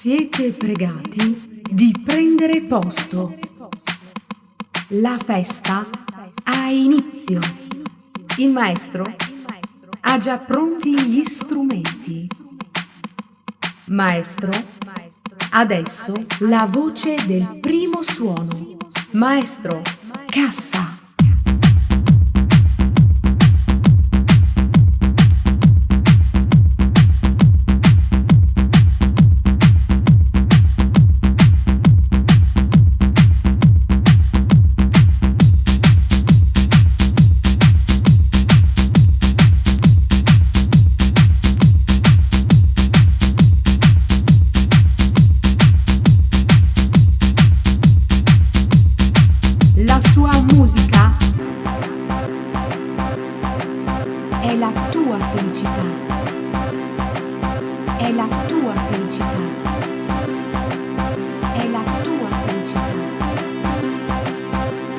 Siete pregati di prendere posto. La festa ha inizio. Il maestro ha già pronti gli strumenti. Maestro, adesso la voce del primo suono. Maestro, cassa. La sua musica è la tua felicità, è la tua felicità, è la tua felicità,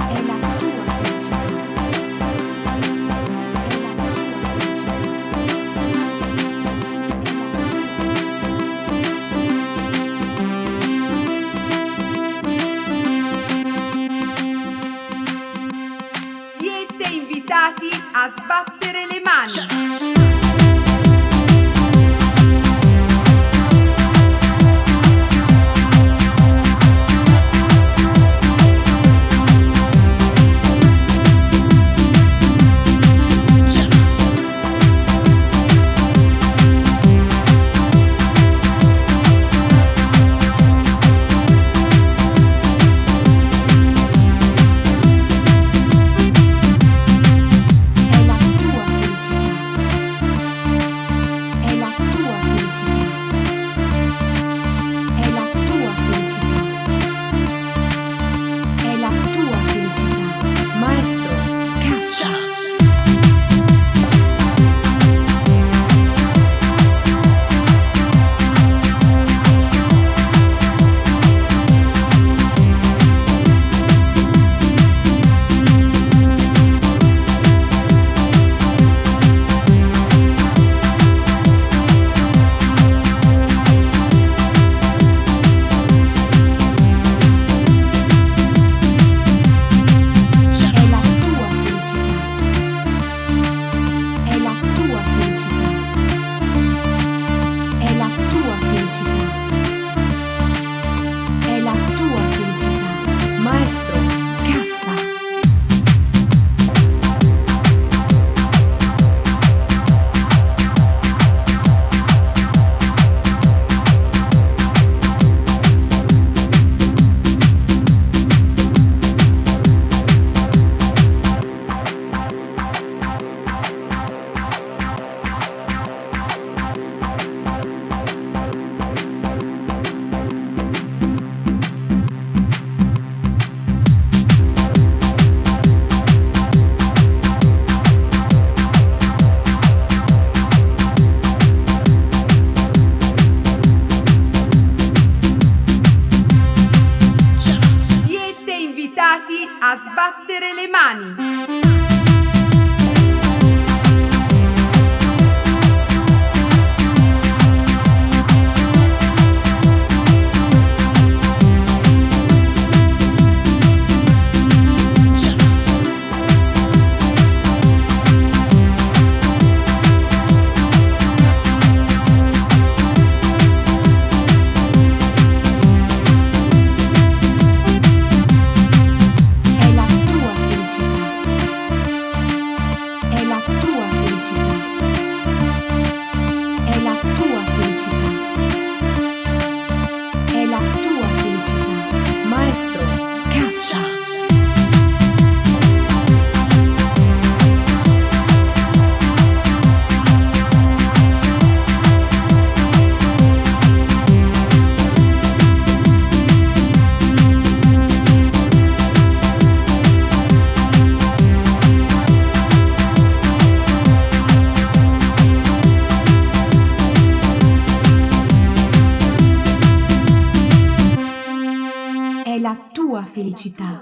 è la tua felicità, Siete invitati a sbattere le mani. A sbattere le mani. È la tua felicità.